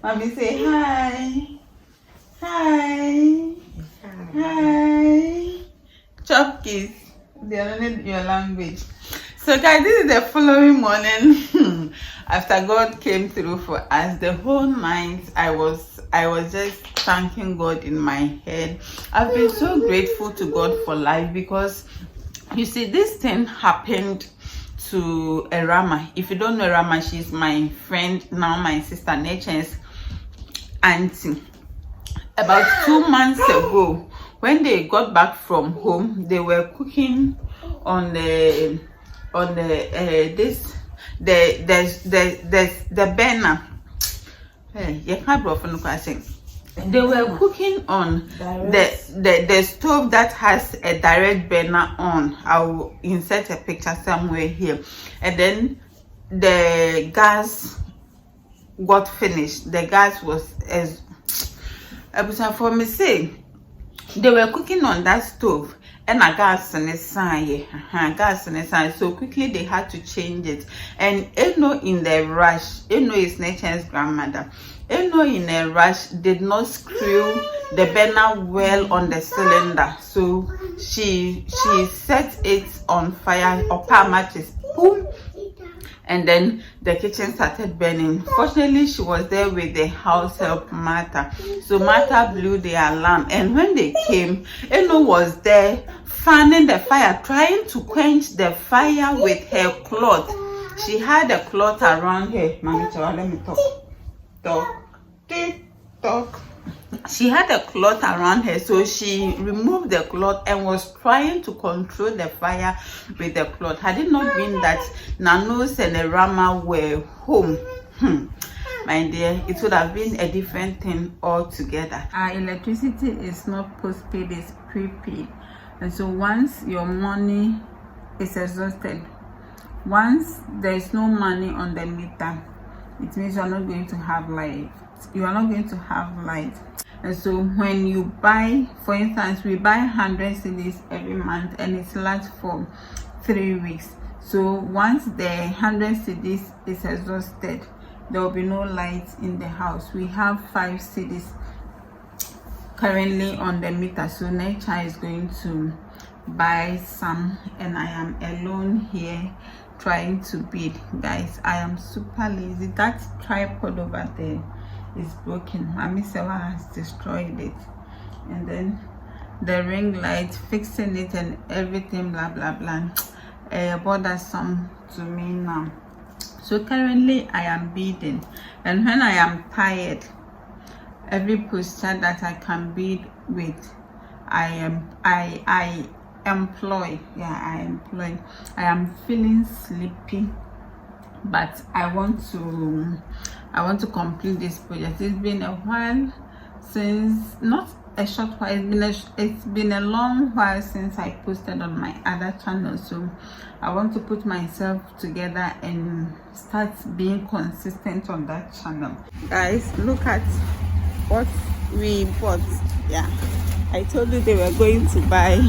Mommy say hi. Hi. Hi. Chop kiss. They don't need your language. So guys, this is the following morning after God came through for us. The whole night I was just thanking God in my head. I've been so grateful to God for life, because you see, this thing happened to Erama. If you don't know Erama, she's my friend, now my sister Nature's auntie. About 2 months ago, when they got back from home, they were cooking on the burner. Hey, you can't go from the. They were cooking on the stove that has a direct burner on. I'll insert a picture somewhere here. And then the gas got finished. The gas was as for me say they were cooking on that stove and a gas on the side, so quickly they had to change it. And Eno in the rush, Eno is Nature's grandmother. Eno in a rush did not screw the burner well on the cylinder, so she set it on fire, or power matches, boom, and then the kitchen started burning. Fortunately, she was there with the house help Martha, so Martha blew the alarm, and when they came, Eno was there fanning the fire, trying to quench the fire with her cloth. She had a cloth around her. Mommy, let me talk. She had a cloth around her, so she removed the cloth and was trying to control the fire with the cloth. Had it not been that Nanos and Erama were home, my dear, it would have been a different thing altogether. Our electricity is not postpaid, it's prepaid. And so once your money is exhausted, once there is no money on the meter, it means you are not going to have light. And so when you buy, for instance, we buy 100 cedis every month and it lasts for 3 weeks. So once the 100 cedis is exhausted, there will be no light in the house. We have 5 cedis currently on the meter, so Nature is going to buy some, and I am alone here trying to bid. Guys, I am super lazy. That tripod over there is broken. Mami Sewa has destroyed it, and then the ring light, fixing it and everything, blah blah blah, bothersome to me now. So currently I am bidding, and when I am tired, every posture that I can bid with, I employ. I am feeling sleepy, but I want to complete this project. It's been a while since, not a short while, it's been a long while since I posted on my other channel, so I want to put myself together and start being consistent on that channel. Guys, look at what we bought. Yeah, I told you they were going to buy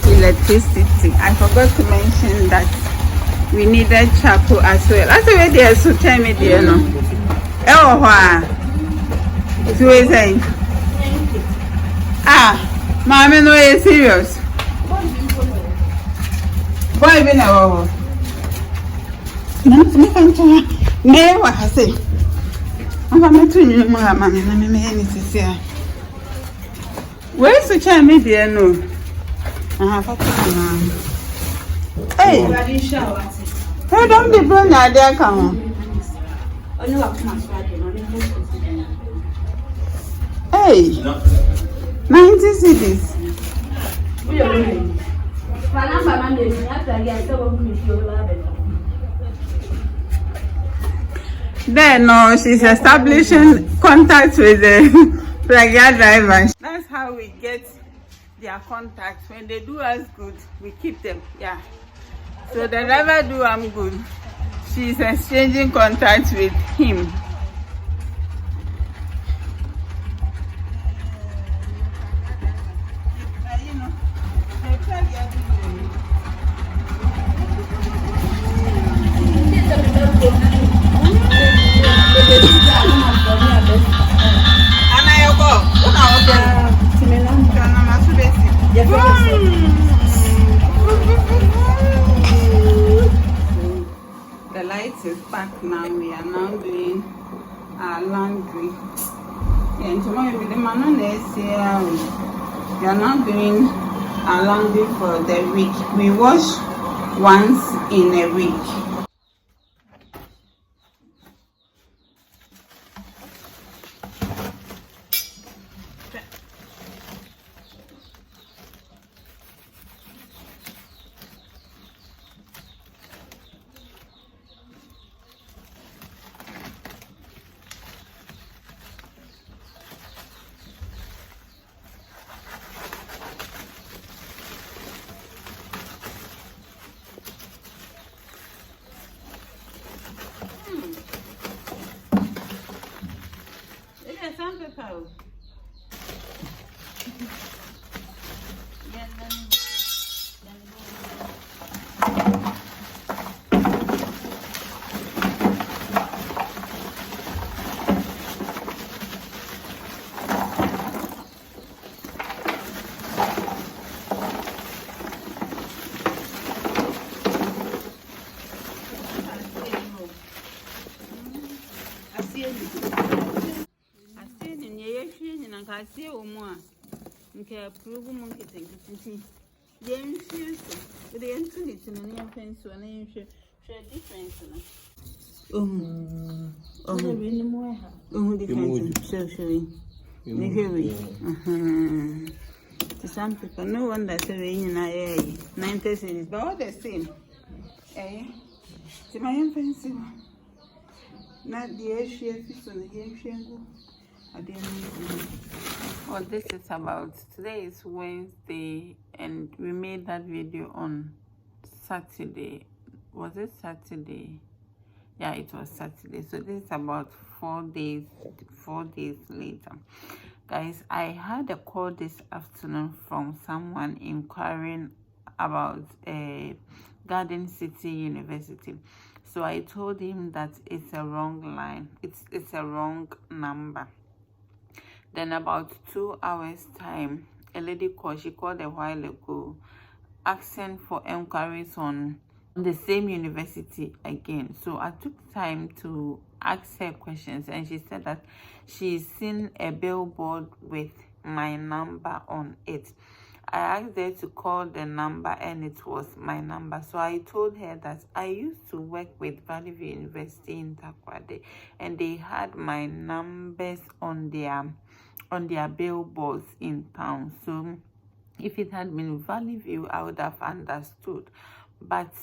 electricity. I forgot to mention that we needed charcoal as well. That's the way they are, so tell me, dear, no. Oh, wow. So what are you saying? Ah, mommy, no, you're serious. Boy, be now. No, what I say. I'm going to you, mommy. Where's the child, me, dear? No. Hey, hey, don't be blown out there, come on. Hey, 90 cedis. Then, no, she's establishing contact with the plagia driver. That's how we get their contacts. When they do us good, we keep them. Yeah. So the driver do I'm good. She's exchanging contacts with him. Now we are now doing our laundry. And tomorrow with the man on this here, we are now doing our laundry for the week. We wash once in a week. Sandpaper. I see a woman. Okay, approve woman getting it. Then she's with the internet and an infant, so an ancient difference. Difference socially. To some people, no one that's a rain in 90 cities, but all the same. Eh? To my infant, not the air she is on the ancient. Well, this is about today is Wednesday and we made that video on Saturday. Was it Saturday? Yeah, it was Saturday. So this is about 4 days later. Guys, I had a call this afternoon from someone inquiring about Garden City University. So I told him that it's a wrong line. It's a wrong number. Then about 2 hours time, a lady called. She called a while ago, asking for enquiries on the same university again. So I took time to ask her questions, and she said that she's seen a billboard with my number on it. I asked her to call the number, and it was my number. So I told her that I used to work with Valley View University in Takoradi, and they had my numbers on their billboards in town. So if it had been Valley View, I would have understood. But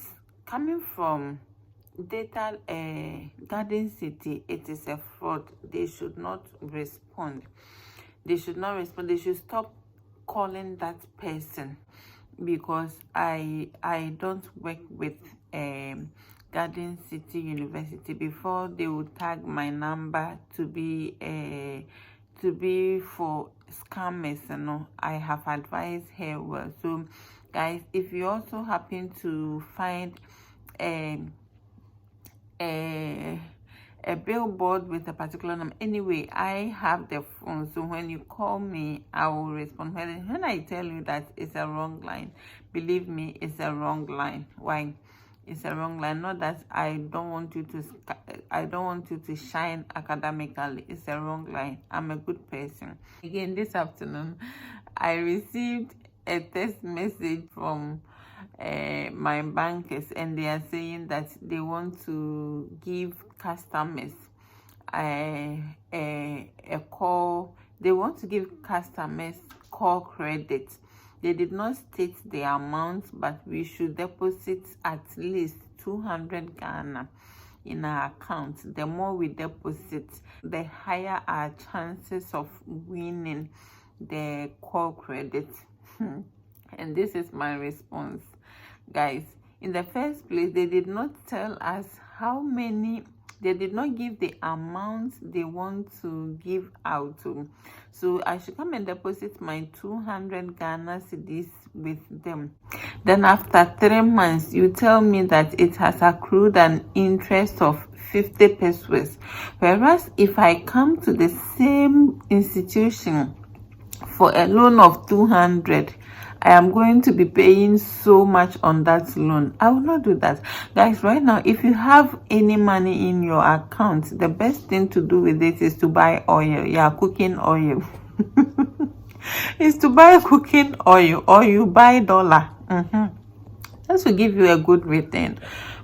coming from Garden City, it is a fraud. They should not respond. They should not respond. They should stop calling that person, because I don't work with Garden City University. Before they would tag my number to be for scammers, I have advised her well. So guys, if you also happen to find a billboard with a particular number, anyway, I have the phone, so when you call me, I will respond. When I tell you that it's a wrong line, believe me, it's a wrong line. Why? It's a wrong line. Not that I don't want you to shine academically. It's a wrong line. I'm a good person. Again, this afternoon, I received a text message from my bankers, and they are saying that they want to give customers a call. They want to give customers call credit. They did not state the amount, but we should deposit at least 200 Ghana in our account. The more we deposit, the higher our chances of winning the call credit. And this is my response. Guys, in the first place, they did not tell us how many. They did not give the amount they want to give out to. So I should come and deposit my 200 Ghana cedis with them. Then after 3 months, you tell me that it has accrued an interest of 50 pesos. Whereas if I come to the same institution for a loan of 200, I am going to be paying so much on that loan. I will not do that. Guys, right now, if you have any money in your account, the best thing to do with it is to buy oil. Yeah, cooking oil. Is to buy cooking oil, or you buy dollar. That will give you a good return.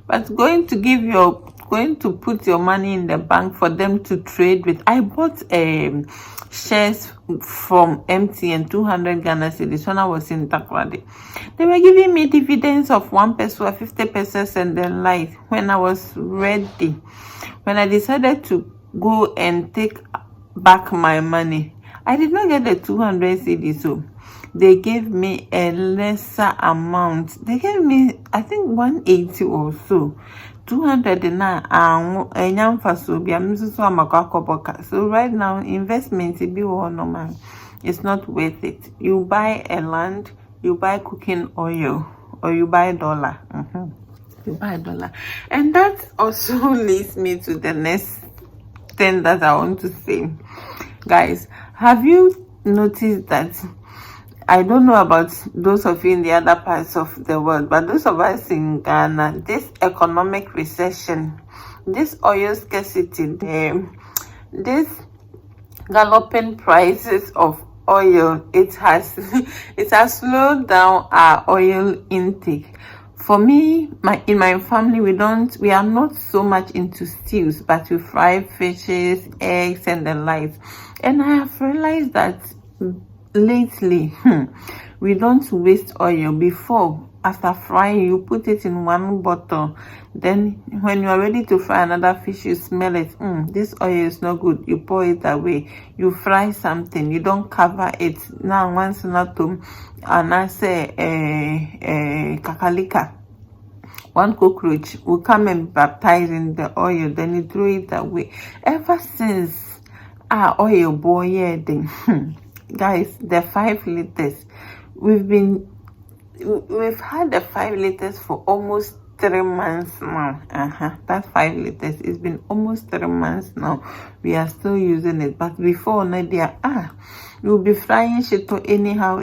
But going to put your money in the bank for them to trade with. I bought shares from MTN 200 Ghana cedis when I was in Takrady. They were giving me dividends of 1 peso, 50 pesos, and then life. When I was ready, when I decided to go and take back my money, I did not get the 200 cedis. So they gave me a lesser amount. They gave me, I think, 180 or so. 200 na so right now investment it's not worth it. You buy a land, you buy cooking oil, or you buy dollar. You buy dollar. And that also leads me to the next thing that I want to say. Guys, have you noticed that, I don't know about those of you in the other parts of the world, but those of us in Ghana, this economic recession, this oil scarcity, this galloping prices of oil, it has slowed down our oil intake. For me, in my family, we are not so much into stews, but we fry fishes, eggs, and the likes. And I have realized that lately, we don't waste oil. Before, after frying, you put it in one bottle. Then when you are ready to fry another fish, you smell it. This oil is not good. You pour it away. You fry something. You don't cover it. Now, once not to, and I say, kakalika, one cockroach will come and baptize in the oil. Then you throw it away. Ever since our oil boiled, guys, the 5 liters, we've had the 5 liters for almost 3 months now. That 5 liters, it's been almost 3 months now. We are still using it. But before, Nadia, you'll be frying shit anyhow.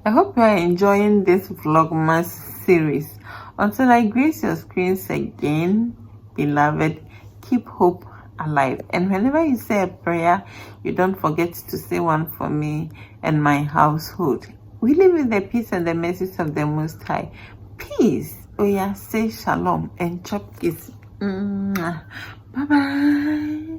I hope you are enjoying this Vlogmas series. Until I grace your screens again, beloved, keep hope alive. And whenever you say a prayer, you don't forget to say one for me and my household. We live in the peace and the mercies of the Most High. Peace. Oh yeah, say shalom and chop kiss. Bye bye.